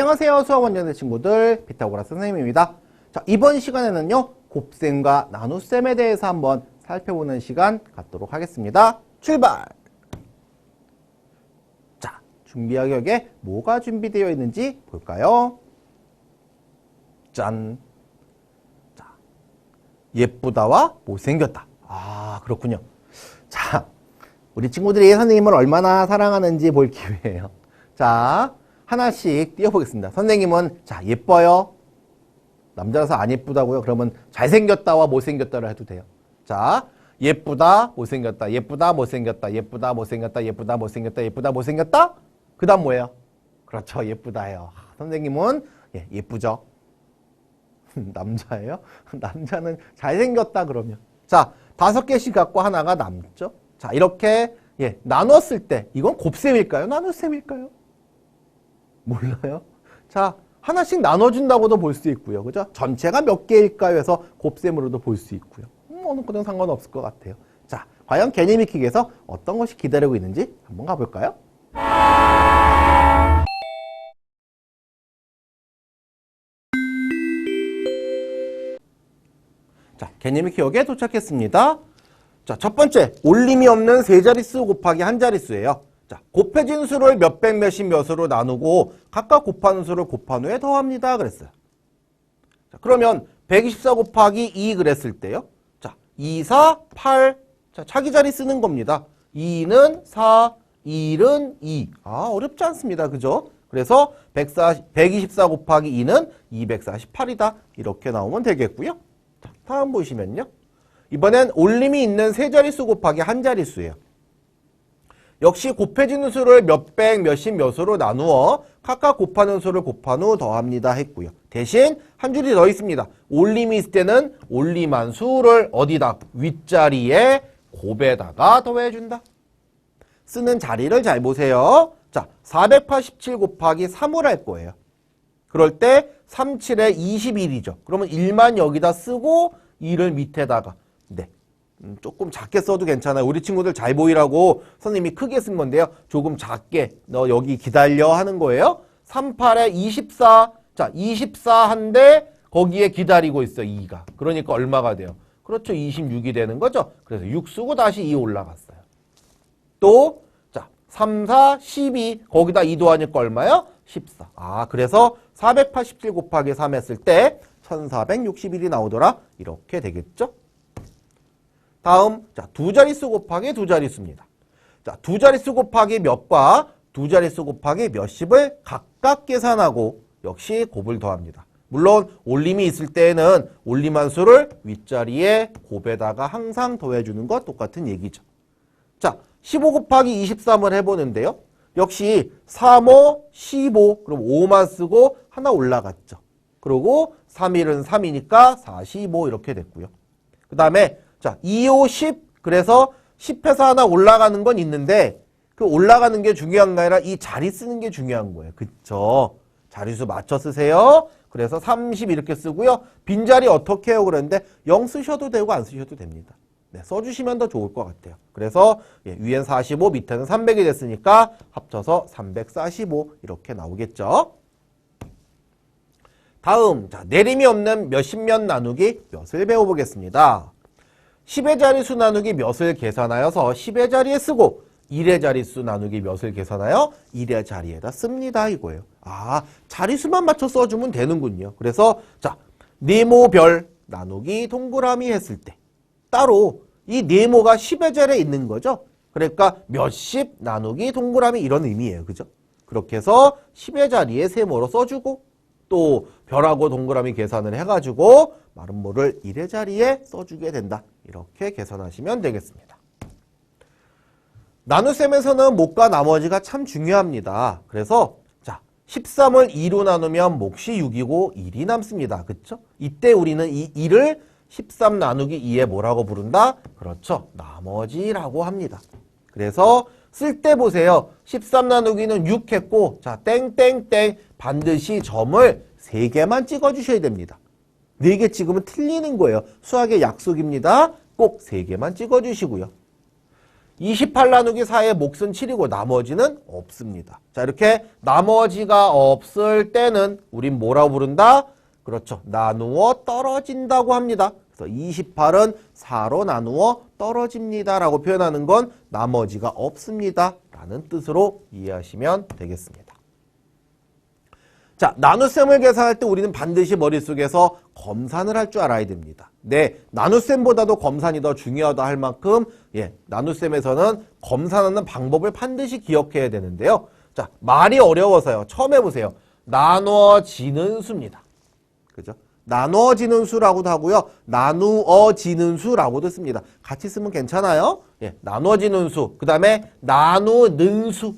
안녕하세요. 수학원전의 친구들 피타고라스 선생님입니다. 자, 이번 시간에는요 곱셈과 나눗셈에 대해서 한번 살펴보는 시간 갖도록 하겠습니다. 출발! 자, 준비하기 격에 뭐가 준비되어 있는지 볼까요? 짠! 자, 예쁘다와 못생겼다. 아, 그렇군요. 자, 우리 친구들이 선생님을 얼마나 사랑하는지 볼 기회예요. 자, 하나씩 띄워보겠습니다. 선생님은 자 예뻐요? 남자라서 안 예쁘다고요? 그러면 잘생겼다와 못생겼다를 해도 돼요. 자, 예쁘다, 못생겼다, 예쁘다, 못생겼다, 예쁘다, 못생겼다, 예쁘다, 못생겼다, 예쁘다, 못생겼다. 그 다음 뭐예요? 그렇죠, 예쁘다예요. 선생님은 예쁘죠? 남자예요? 남자는 잘생겼다 그러면. 자, 5개씩 갖고 하나가 남죠? 자, 이렇게 나눴을 때 이건 곱셈일까요? 나눗셈일까요? 몰라요? 자, 하나씩 나눠준다고도 볼 수 있고요. 그죠? 전체가 몇 개일까요? 해서 곱셈으로도 볼 수 있고요. 어느 거든 상관없을 것 같아요. 자, 과연 개념익히기에서 어떤 것이 기다리고 있는지 한번 가볼까요? 자, 개념익히역에 도착했습니다. 자, 첫 번째, 올림이 없는 세 자릿수 곱하기 한 자릿수예요. 자, 곱해진 수를 몇백 몇십 몇으로 나누고 각각 곱하는 수를 곱한 후에 더합니다. 그랬어요. 자, 그러면 124 곱하기 2 그랬을 때요. 자, 2, 4, 8. 자, 자기 자리 쓰는 겁니다. 2는 4, 1은 2. 아, 어렵지 않습니다. 그죠? 그래서 124 곱하기 2는 248이다. 이렇게 나오면 되겠고요. 자, 다음 보시면요. 이번엔 올림이 있는 세 자릿수 곱하기 한 자릿수예요. 역시 곱해지는 수를 몇백, 몇십, 몇으로 나누어 각각 곱하는 수를 곱한 후 더합니다 했고요. 대신 한 줄이 더 있습니다. 올림이 있을 때는 올림한 수를 어디다? 윗자리에 곱에다가 더해준다. 쓰는 자리를 잘 보세요. 자, 487 곱하기 3을 할 거예요. 그럴 때 3, 7에 21이죠. 그러면 1만 여기다 쓰고 2를 밑에다가. 네. 조금 작게 써도 괜찮아요. 우리 친구들 잘 보이라고 선생님이 크게 쓴 건데요. 조금 작게 너 여기 기다려 하는 거예요. 3, 8에 24. 자, 24 한데 거기에 기다리고 있어 2가. 그러니까 얼마가 돼요? 그렇죠. 26이 되는 거죠. 그래서 6 쓰고 다시 2 올라갔어요. 또 자, 3, 4, 12. 거기다 2 더하니까 얼마요? 14. 아, 그래서 487 곱하기 3 했을 때 1461이 나오더라. 이렇게 되겠죠? 다음, 자, 두 자릿수 곱하기 두 자릿수입니다. 자, 두 자릿수 곱하기 몇과 두 자릿수 곱하기 몇십을 각각 계산하고 역시 곱을 더합니다. 물론 올림이 있을 때에는 올림한 수를 윗자리에 곱에다가 항상 더해주는 것 똑같은 얘기죠. 자, 15 곱하기 23을 해보는데요. 역시 3, 5, 15, 그럼 5만 쓰고 하나 올라갔죠. 그리고 3일은 3이니까 45 이렇게 됐고요. 그 다음에 자, 2, 5, 10. 그래서 10에서 하나 올라가는 건 있는데 그 올라가는 게 중요한 게 아니라 이 자리 쓰는 게 중요한 거예요. 그쵸? 자리수 맞춰 쓰세요. 그래서 30 이렇게 쓰고요. 빈자리 어떻게 해요? 그랬는데 0 쓰셔도 되고 안 쓰셔도 됩니다. 네, 써주시면 더 좋을 것 같아요. 그래서 위엔 45, 밑에는 300이 됐으니까 합쳐서 345 이렇게 나오겠죠? 다음, 자, 내림이 없는 몇십 몇 나누기 몇을 배워보겠습니다. 10의 자릿수 나누기 몇을 계산하여서 10의 자리에 쓰고 1의 자릿수 나누기 몇을 계산하여 1의 자리에다 씁니다 이거예요. 아, 자릿수만 맞춰 써주면 되는군요. 그래서 자, 네모별 나누기 동그라미 했을 때 따로 이 네모가 10의 자리에 있는 거죠. 그러니까 몇십 나누기 동그라미 이런 의미예요. 그죠? 그렇게 해서 10의 자리에 세모로 써주고 또 별하고 동그라미 계산을 해가지고 마름모를 1의 자리에 써주게 된다. 이렇게 계산하시면 되겠습니다. 나눗셈에서는 몫과 나머지가 참 중요합니다. 그래서 자, 13을 2로 나누면 몫이 6이고 1이 남습니다. 그렇죠? 이때 우리는 이 1을 13 나누기 2에 뭐라고 부른다? 그렇죠. 나머지라고 합니다. 그래서 쓸 때 보세요. 13 나누기는 6 했고 자, 땡땡땡 반드시 점을 3개만 찍어주셔야 됩니다. 4개 찍으면 틀리는 거예요. 수학의 약속입니다. 꼭 3개만 찍어주시고요. 28 나누기 4의 몫은 7이고 나머지는 없습니다. 자, 이렇게 나머지가 없을 때는 우린 뭐라고 부른다? 그렇죠. 나누어 떨어진다고 합니다. 그래서 28은 4로 나누어 떨어집니다 라고 표현하는 건 나머지가 없습니다 라는 뜻으로 이해하시면 되겠습니다. 자, 나눗셈을 계산할 때 우리는 반드시 머릿속에서 검산을 할 줄 알아야 됩니다. 네, 나눗셈보다도 검산이 더 중요하다 할 만큼 나눗셈에서는 검산하는 방법을 반드시 기억해야 되는데요. 자, 말이 어려워서요. 처음 해보세요. 나누어지는 수입니다. 그죠? 나누어지는 수라고도 하고요. 나누어지는 수라고도 씁니다. 같이 쓰면 괜찮아요. 나누어지는 수. 그 다음에 나누는 수.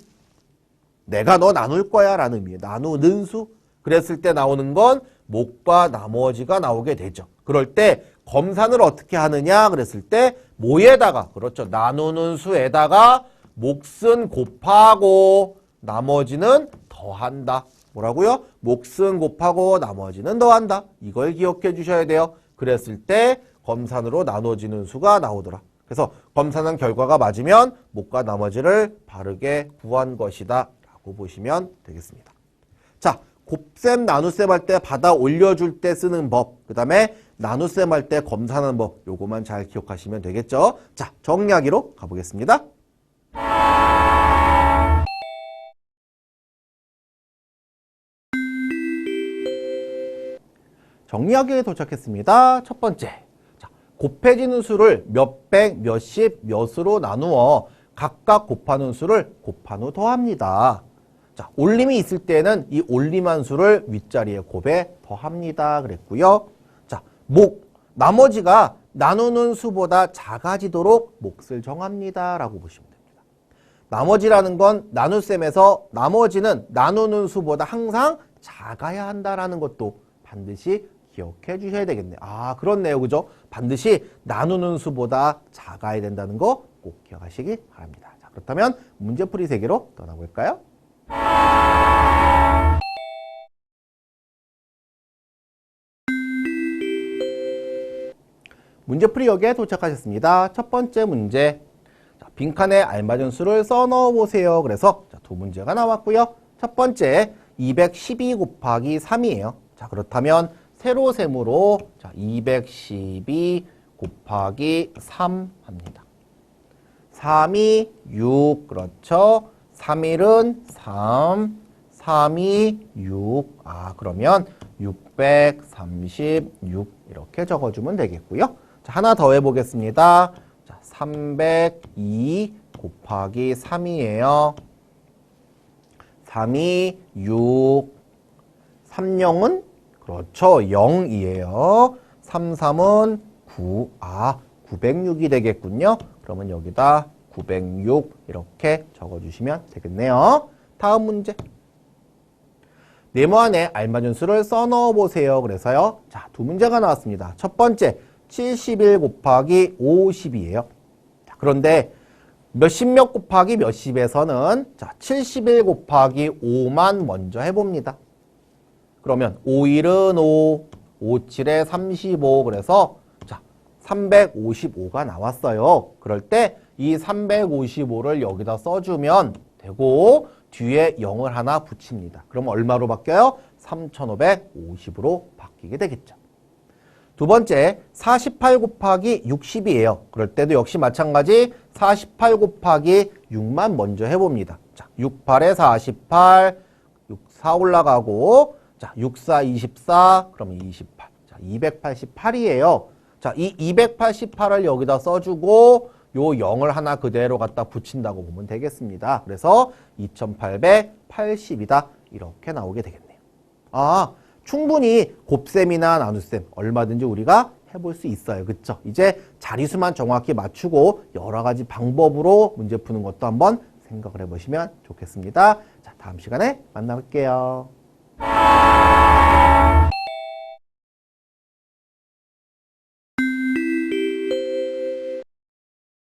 내가 너 나눌 거야 라는 의미예요. 나누는 수. 그랬을 때 나오는 건 목과 나머지가 나오게 되죠. 그럴 때 검산을 어떻게 하느냐 그랬을 때 뭐에다가 그렇죠. 나누는 수에다가 몫은 곱하고 나머지는 더한다. 뭐라고요? 몫은 곱하고 나머지는 더한다. 이걸 기억해 주셔야 돼요. 그랬을 때 검산으로 나눠지는 수가 나오더라. 그래서 검산한 결과가 맞으면 목과 나머지를 바르게 구한 것이다 라고 보시면 되겠습니다. 자, 곱셈, 나눗셈 할 때 받아 올려줄 때 쓰는 법, 그 다음에 나눗셈 할 때 검사하는 법, 요거만 잘 기억하시면 되겠죠. 자, 정리하기로 가보겠습니다. 정리하기에 도착했습니다. 첫 번째, 자, 곱해지는 수를 몇백, 몇십, 몇으로 나누어 각각 곱하는 수를 곱한 후 더합니다. 자, 올림이 있을 때는 이 올림한 수를 윗자리에 곱해 더합니다. 그랬고요. 자, 목, 나머지가 나누는 수보다 작아지도록 몫을 정합니다. 라고 보시면 됩니다. 나머지라는 건 나눗셈에서 나머지는 나누는 수보다 항상 작아야 한다라는 것도 반드시 기억해 주셔야 되겠네요. 아, 그렇네요. 그죠? 반드시 나누는 수보다 작아야 된다는 거 꼭 기억하시기 바랍니다. 자, 그렇다면 문제풀이 세계로 떠나볼까요? 문제풀이 여기에 도착하셨습니다. 첫 번째 문제. 자, 빈칸에 알맞은 수를 써 넣어 보세요. 그래서 자, 두 문제가 나왔고요. 첫 번째 212 곱하기 3이에요. 자, 그렇다면 세로셈으로 자, 212 곱하기 3 합니다. 3이 6, 그렇죠? 3일은 3, 3이 6. 아, 그러면 636 이렇게 적어주면 되겠고요. 자, 하나 더 해보겠습니다. 자, 302 곱하기 3이에요. 3이 6. 30은 그렇죠. 0이에요. 33은 9. 아, 906이 되겠군요. 그러면 여기다 906 이렇게 적어주시면 되겠네요. 다음 문제. 네모 안에 알맞은 수를 써 넣어 보세요. 그래서요. 자, 두 문제가 나왔습니다. 첫 번째 71 곱하기 50이에요. 자, 그런데 몇십몇 곱하기 몇십에서는 자, 71 곱하기 5만 먼저 해봅니다. 그러면 5일은 5, 57에 35 그래서 자, 355가 나왔어요. 그럴 때 이 355를 여기다 써주면 되고 뒤에 0을 하나 붙입니다. 그럼 얼마로 바뀌어요? 3550으로 바뀌게 되겠죠. 두 번째 48 곱하기 60이에요. 그럴 때도 역시 마찬가지 48 곱하기 6만 먼저 해봅니다. 자, 68에 48, 64 올라가고 자, 64, 24, 그러면 28. 자, 288이에요. 자, 이 288을 여기다 써주고 요 0을 하나 그대로 갖다 붙인다고 보면 되겠습니다. 그래서 2880이다. 이렇게 나오게 되겠네요. 아, 충분히 곱셈이나 나눗셈 얼마든지 우리가 해볼 수 있어요. 그쵸? 이제 자리수만 정확히 맞추고 여러 가지 방법으로 문제 푸는 것도 한번 생각을 해보시면 좋겠습니다. 자, 다음 시간에 만나볼게요.